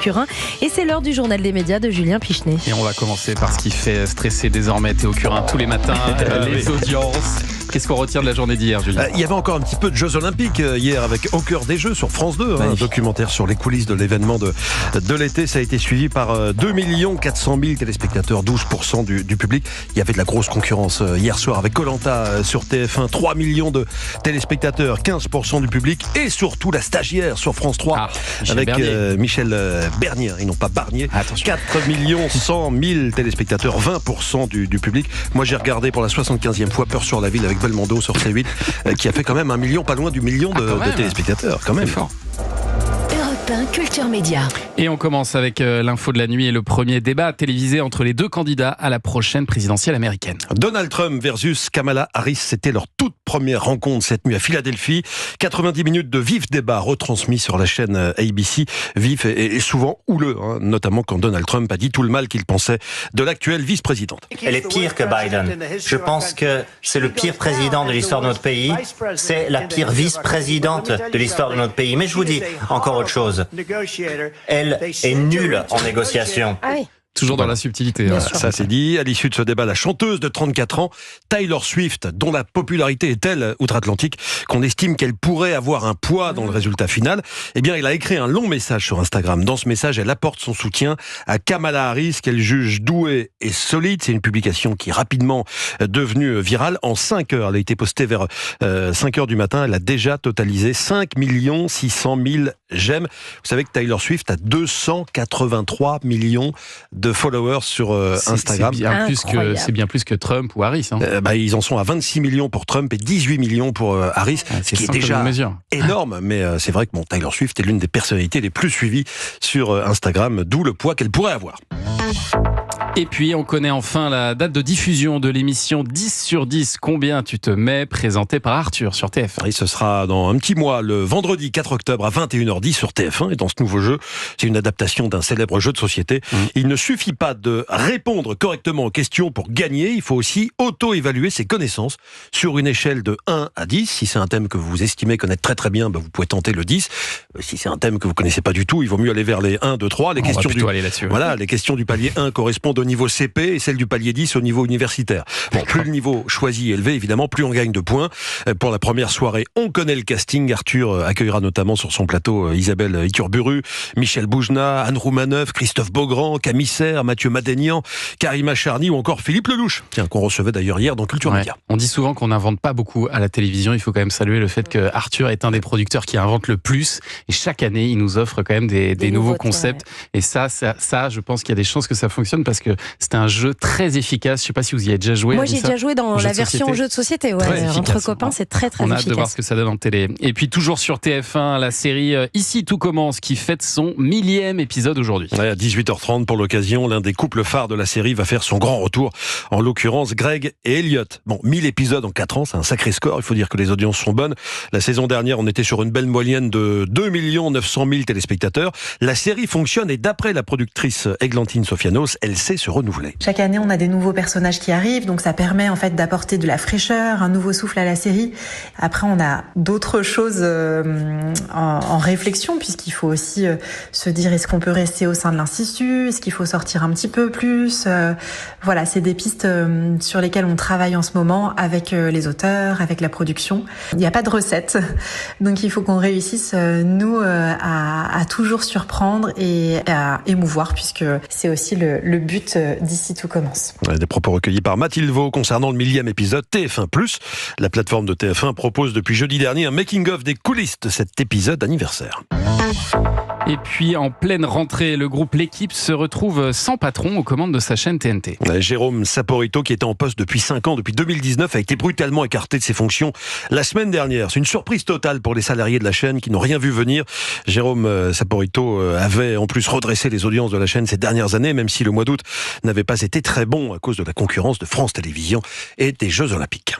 Curin. Et c'est l'heure du journal des médias de Julien Pichenet. Et on va commencer par ce qui fait stresser désormais Théo Curin tous les matins, les audiences. Qu'est-ce qu'on retient de la journée d'hier, Julien ? Il y avait encore un petit peu de Jeux Olympiques hier avec Au cœur des Jeux sur France 2, un documentaire sur les coulisses de l'événement de l'été. Ça a été suivi par 2 400 000 téléspectateurs, 12% du public. Il y avait de la grosse concurrence hier soir avec Koh-Lanta sur TF1, 3 millions de téléspectateurs, 15% du public et surtout la stagiaire sur France 3 avec Michel Bernier, et non pas Barnier. Attention. 4 100 000 téléspectateurs, 20% du public. Moi j'ai regardé pour la 75e fois Peur sur la ville avec Belmondo sur C8 qui a fait quand même 1 million, pas loin du million de téléspectateurs. Quand même. C'est fort. Culture Média. Et on commence avec l'info de la nuit et le premier débat télévisé entre les deux candidats à la prochaine présidentielle américaine. Donald Trump versus Kamala Harris, c'était leur toute première rencontre cette nuit à Philadelphie. 90 minutes de vif débat retransmis sur la chaîne ABC. Vif et souvent houleux, notamment quand Donald Trump a dit tout le mal qu'il pensait de l'actuelle vice-présidente. Elle est pire que Biden. Je pense que c'est le pire président de l'histoire de notre pays. C'est la pire vice-présidente de l'histoire de notre pays. Mais je vous dis encore autre chose. Elle est nulle en négociation. Toujours dans la subtilité. Ça c'est dit. À l'issue de ce débat, la chanteuse de 34 ans, Taylor Swift, dont la popularité est telle outre-Atlantique qu'on estime qu'elle pourrait avoir un poids dans le résultat final, eh bien, elle a écrit un long message sur Instagram. Dans ce message, elle apporte son soutien à Kamala Harris, qu'elle juge douée et solide. C'est une publication qui est rapidement devenue virale. En 5 heures, elle a été postée vers 5 heures du matin. Elle a déjà totalisé 5 600 000 j'aime. Vous savez que Taylor Swift a 283 millions de followers sur Instagram. C'est bien plus que Trump ou Harris. Ils en sont à 26 millions pour Trump et 18 millions pour Harris, ce qui est déjà énorme. Mais c'est vrai que Taylor Swift est l'une des personnalités les plus suivies sur Instagram, d'où le poids qu'elle pourrait avoir. Et puis, on connaît enfin la date de diffusion de l'émission 10 sur 10, Combien tu te mets, présentée par Arthur sur TF1. Et ce sera dans un petit mois, le vendredi 4 octobre à 21h10 sur TF1. Et dans ce nouveau jeu, c'est une adaptation d'un célèbre jeu de société. Il ne suffit pas de répondre correctement aux questions pour gagner, il faut aussi auto-évaluer ses connaissances sur une échelle de 1 à 10. Si c'est un thème que vous estimez connaître très très bien, vous pouvez tenter le 10. Si c'est un thème que vous connaissez pas du tout, il vaut mieux aller vers les 1, 2, 3. Les questions du palier 1 correspondent au niveau CP et celle du palier 10 au niveau universitaire. Plus le niveau choisi est élevé, évidemment, plus on gagne de points. Pour la première soirée, on connaît le casting. Arthur accueillera notamment sur son plateau Isabelle Iturburu, Michel Boujna, Anne Roumaneuf, Christophe Beaugrand, Camille Serre, Mathieu Madénian, Karima Charny ou encore Philippe Lelouch, qu'on recevait d'ailleurs hier dans Culture Média. On dit souvent qu'on n'invente pas beaucoup à la télévision. Il faut quand même saluer le fait que Arthur est un des producteurs qui invente le plus. Et chaque année, il nous offre quand même des nouveaux concepts. Et ça, je pense qu'il y a des chances que ça fonctionne parce que c'est un jeu très efficace. Je ne sais pas si vous y avez déjà joué. Moi, j'ai déjà joué dans la version jeu de société. Entre copains, c'est très très efficace. On a hâte de voir ce que ça donne en télé. Et puis toujours sur TF1, la série Ici tout commence, qui fête son 1000e épisode aujourd'hui. À 18h30 pour l'occasion, l'un des couples phares de la série va faire son grand retour. En l'occurrence, Greg et Elliot. 1000 épisodes en 4 ans, c'est un sacré score. Il faut dire que les audiences sont bonnes. La saison dernière, on était sur une belle moyenne de 2 900 000 téléspectateurs. La série fonctionne et d'après la productrice Églantine Sofianos, elle sait se renouveler. Chaque année, on a des nouveaux personnages qui arrivent, donc ça permet en fait d'apporter de la fraîcheur, un nouveau souffle à la série. Après, on a d'autres choses en réflexion, puisqu'il faut aussi se dire est-ce qu'on peut rester au sein de l'institut, est-ce qu'il faut sortir un petit peu plus. Voilà, c'est des pistes sur lesquelles on travaille en ce moment avec les auteurs, avec la production. Il n'y a pas de recette, donc il faut qu'on réussisse, nous, à toujours surprendre et à émouvoir, puisque c'est aussi le but d'Ici tout commence. Des propos recueillis par Mathilde Vaux concernant le 1000e épisode. TF1+, la plateforme de TF1 propose depuis jeudi dernier un making-of des coulisses de cet épisode anniversaire. Et puis, en pleine rentrée, le groupe L'Équipe se retrouve sans patron aux commandes de sa chaîne TNT. Jérôme Saporito, qui était en poste depuis 5 ans, depuis 2019, a été brutalement écarté de ses fonctions la semaine dernière. C'est une surprise totale pour les salariés de la chaîne qui n'ont rien vu venir. Jérôme Saporito avait en plus redressé les audiences de la chaîne ces dernières années, même si le mois d'août n'avait pas été très bon à cause de la concurrence de France Télévisions et des Jeux Olympiques.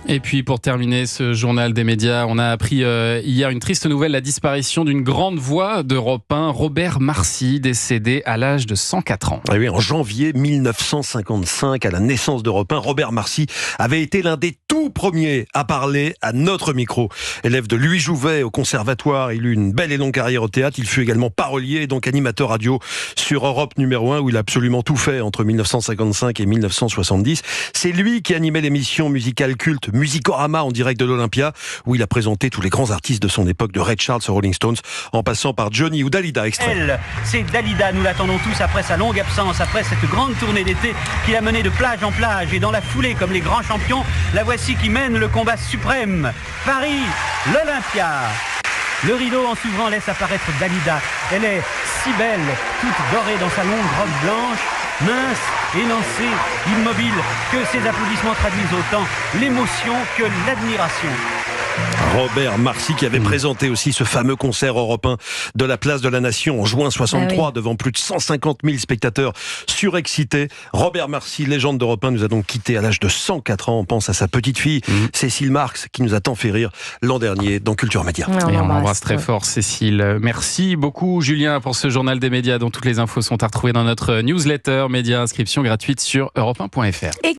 Et puis pour terminer ce journal des médias, on a appris hier une triste nouvelle, la disparition d'une grande voix d'Europe 1, Robert Marcy, décédé à l'âge de 104 ans. Et oui, en janvier 1955, à la naissance d'Europe 1, Robert Marcy avait été l'un des tout premiers à parler à notre micro. Élève de Louis Jouvet au conservatoire, il eut une belle et longue carrière au théâtre. Il fut également parolier et donc animateur radio sur Europe numéro 1 où il a absolument tout fait entre 1955 et 1970. C'est lui qui animait l'émission musicale culte Musicorama en direct de l'Olympia où il a présenté tous les grands artistes de son époque, de Ray Charles aux Rolling Stones en passant par Johnny ou Dalida. Extrait. Elle, c'est Dalida, nous l'attendons tous après sa longue absence, après cette grande tournée d'été qu'il a menée de plage en plage et dans la foulée comme les grands champions, la voici qui mène le combat suprême. Paris, l'Olympia. Le rideau en s'ouvrant laisse apparaître Dalida. Elle est si belle, toute dorée dans sa longue robe blanche, mince, élancée, immobile, que ses applaudissements traduisent autant l'émotion que l'admiration. Robert Marcy qui avait présenté aussi ce fameux concert européen de la Place de la Nation en juin 63 devant plus de 150 000 spectateurs surexcités. Robert Marcy, légende d'Europe 1, nous a donc quitté à l'âge de 104 ans. On pense à sa petite fille, Cécile Marx, qui nous a tant fait rire l'an dernier dans Culture Média. Et on embrasse très fort Cécile. Merci beaucoup Julien pour ce journal des médias dont toutes les infos sont à retrouver dans notre newsletter média, inscription gratuite sur europe1.fr.